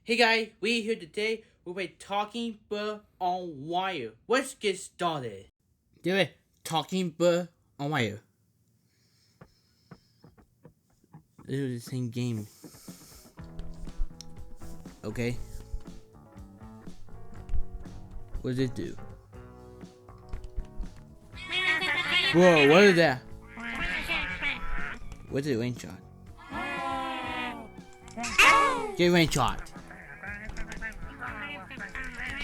Hey guys, we here today. We're talking but on wire. Let's get started. Do it. Talking but on wire. This is the same game. Okay. What does it do? Whoa, what is that? What's it range shot? Get range shot.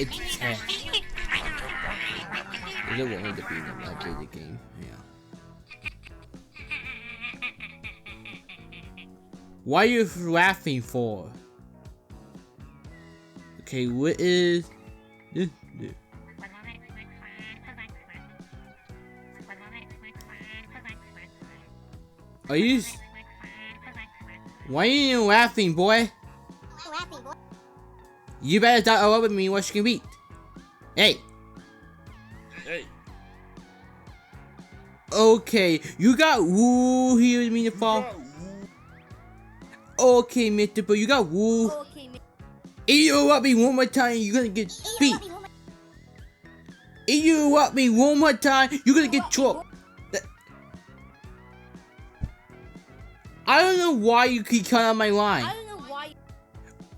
It's test. Is it willing to be in the game? Yeah. What are you laughing for? Okay, what is this? Are you? Why are you laughing, boy? You better start all over me what you can beat. Hey. Hey. Okay, you got woo here to mean to fall. Okay, Mr. But you got woo. If you interrupt me one more time, you're gonna get beat. If you interrupt me one more time, you're gonna get trolled. I don't know why you keep cutting out my line.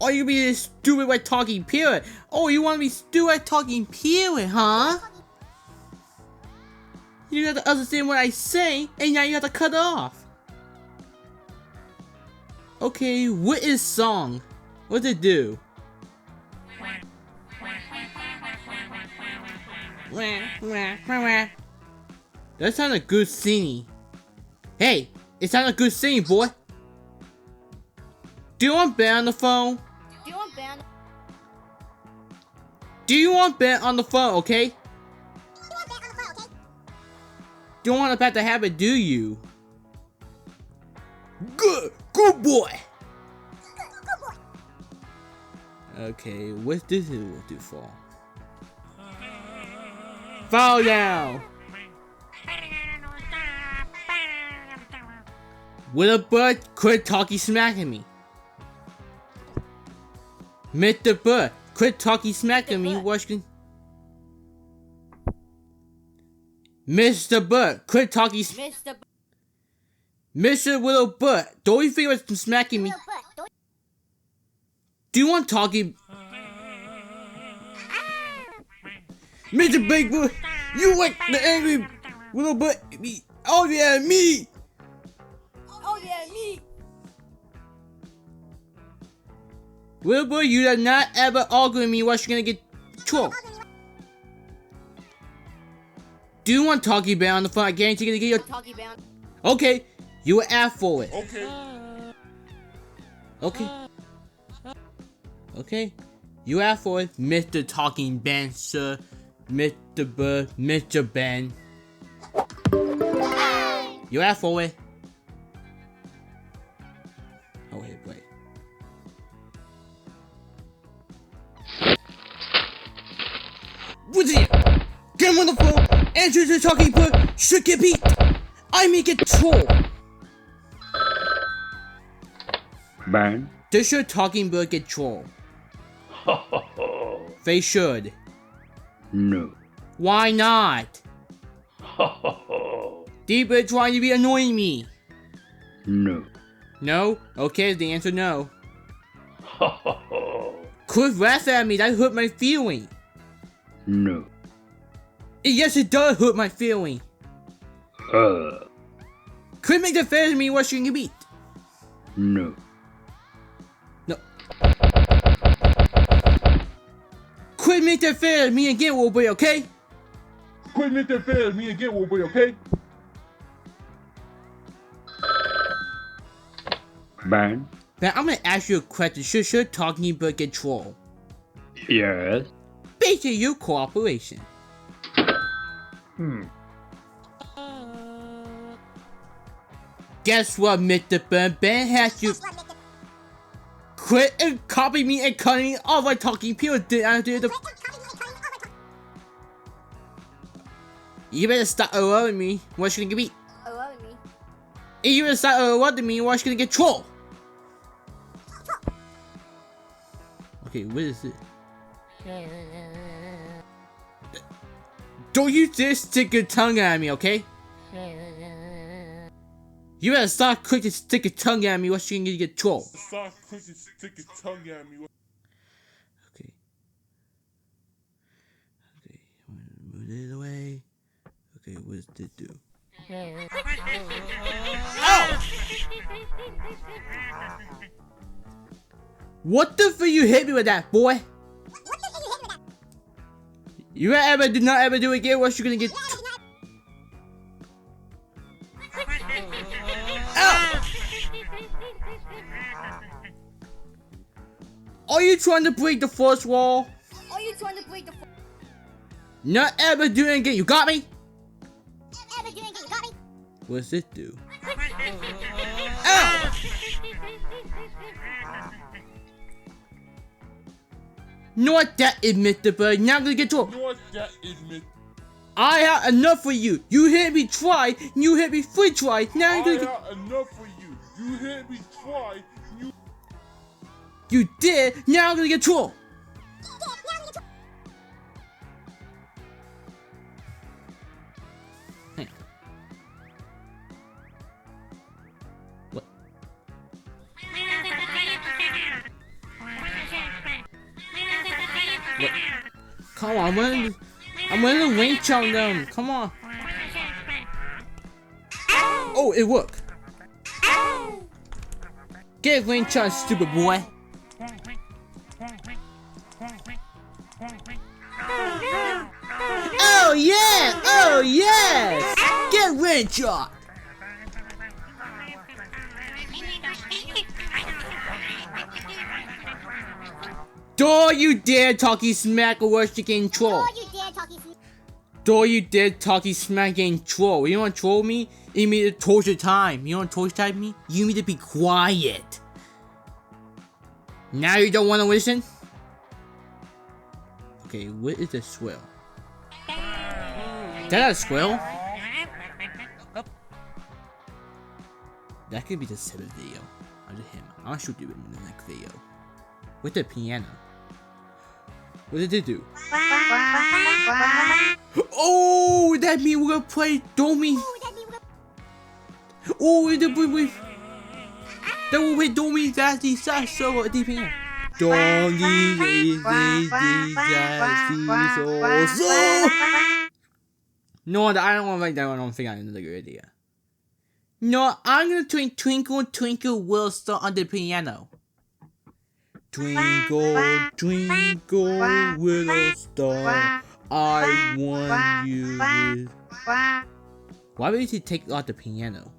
Oh, you be this stupid by talking period. Oh, you want to be stupid at talking period, huh? You have to understand what I say, and now you have to cut it off. Okay, what is song? What does it do? That sounds like good singing. Hey, it sounds like good singing, boy. Do you want Ben on the phone? Do you want Ben on the phone, okay? Don't want a bad to habit, do you? Good boy. Okay, what's this will do for? Fall down. With a bird, quit talking smack at me. Mr. Bird, quit talking smack at me. Mr. Bird, quit talking. Mr. Little Bird, don't you think it's smacking me? Do you want talking? Mr. Big Bird, you like the angry little bird? Oh yeah, me. Little boy, you are not ever arguing me or you're gonna get trolled. Do you want Talkie Bear on the phone? I guarantee you're gonna get your Talkie Bear. Okay, you will ask for it. Okay. You asked for it, Mr. Talking Ben, sir. Mr. Bird, Mr. Ben. You asked for it. Oh, wait. What's it? Get him on the phone. Answer the talking bird. Should get beat. I make it troll. Man. Does your talking bird get troll? They should. No. Why not? Deep bird trying to be annoying me. No. No? Okay, the answer no. Quit laughing at me, that hurt my feeling. No. Yes, it does hurt my feeling. Quit making the fair to me what you can beat. No. Quit making that fair to me again, little boy, okay? Quit making that fair to me again, little boy, okay? Man. Now I'm gonna ask you a question. Should talking bird get troll? Yes. Based on your cooperation. Guess what, Mr. Ben? Ben has to quit and copy me and cutting all my talking people. You better stop allowing me. What's gonna get beat? If you better stop allowing me, what's gonna get trolled? Okay, what is it? Don't you dare stick your tongue at me, okay? You better stop quick to stick your tongue at me, or you're gonna get trolled. Stop quick to stick your tongue at me. Okay. Okay, I'm gonna move it away. Okay, what does this do? Ow! What the fuck you hit me with that, boy? You ever do not ever do it again, or you're gonna get. Ow! Are you trying to break the fourth wall? Not ever do it again, you got me? What does it do? Ow! Not that admitted, but now I'm gonna get trolled. Not that admit. I have enough for you. You hit me twice, you hit me 3 twice. Now you're gonna get. I have enough for you. You hit me twice. You did. Now I'm gonna get trolled. Hey. What? What? Come on, I'm winning the range on them. Come on. Oh, it worked. Get range shot, stupid boy. Oh yeah! Oh yes! Get range shot. Don't you dare talkie smack or worse you getting troll. Don't you dare talkie smack getting troll. You wanna troll me? You need to torture time. You wanna torture time me? You need to be quiet. Now you don't wanna listen? Okay, what is a swill? Is that a swill? That could be the 7th video under him. I'll shoot you in the next video. With the piano. What did it do? Oh, that means we're gonna play Domi. Oh, that will play Domi. That's so at the piano. No, I don't want to write that one. I don't think that's a good idea. No, I'm gonna Twinkle Twinkle Little Star on the piano. Twinkle, twinkle, little star, I want you with... Why would you take off the piano?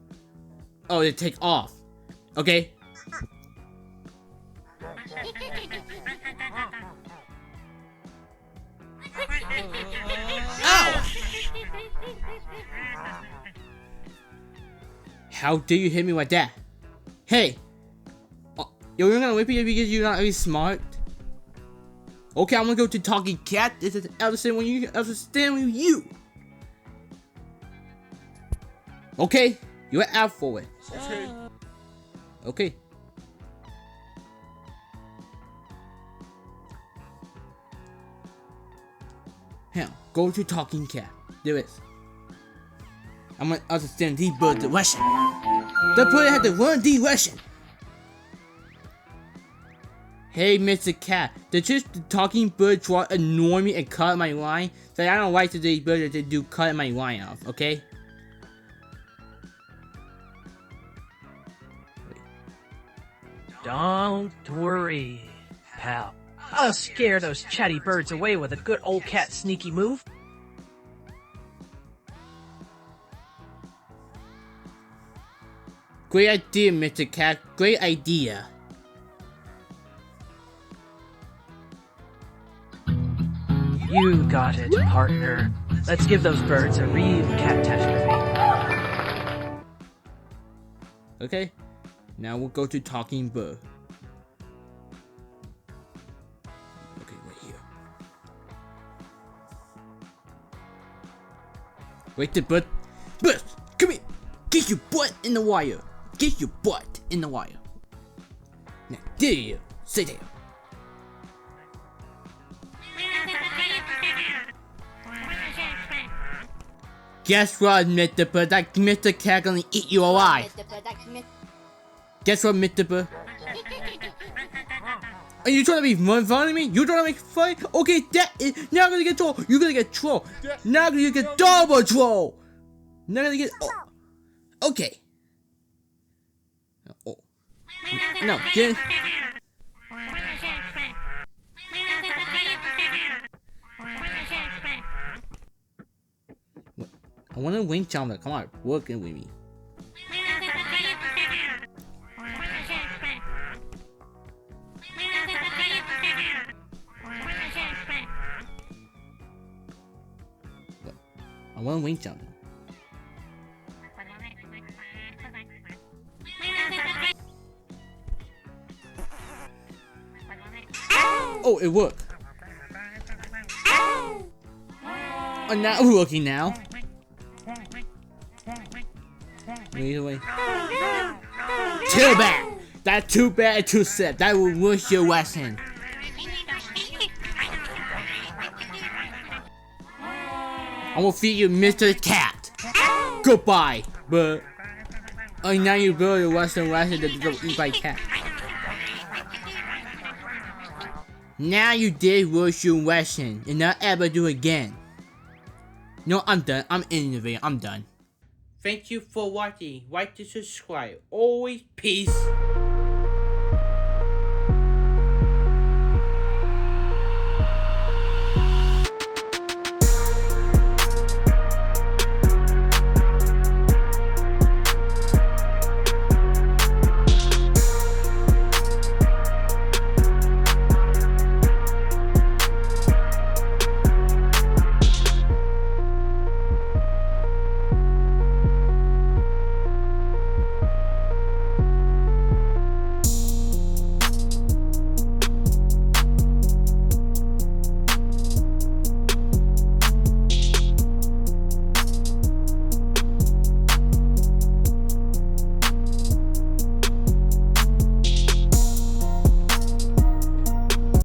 Oh, they take off. Okay. Ow! How dare you hit me like that? Hey! You're gonna whip me because you're not really smart? Okay, I'm gonna go to Talking Cat. This is Elson when you stand with you. Okay, you're out for it. Okay. Okay. Now, go to Talking Cat. Do it. I'm gonna understand the bird direction. The bird had to learn direction. Hey, Mr. Cat, did the talking bird try to annoy me and cut my line? So I don't like the bird to do cut my line off, okay? Don't worry, pal. I'll scare those chatty birds away with a good old cat sneaky move. Great idea, Mr. Cat. Great idea. You got it, partner. Let's give those birds a real catastrophe. Okay, now we'll go to Talking Bird. Okay, right here. Wait, the bird. Bird, come here. Get your butt in the wire. Get your butt in the wire. Now, there you go. Stay there. Guess what, Mr. Bird? That Mr. Cat gonna eat you alive. Guess what, Mr. Bird? Are you trying to be fun of me? You trying to make fun? Okay, that is now I'm gonna get troll. You're gonna get troll. Now I'm gonna get double troll. Now I'm gonna get. Oh. Okay. Oh. No, get. I want to win Chandler. Come on, working with me. I want to win Chandler. Oh, it worked. Oh, now we're working now. Wait. Too bad. That's too bad to say. That will rush your lesson. I will feed you, Mr. Cat. Goodbye. But now you build a Western lesson that don't eat by cat. Now you did rush your lesson and not ever do again. No, I'm done. I'm innovating. I'm done. Thank you for watching. Like to subscribe. Always peace.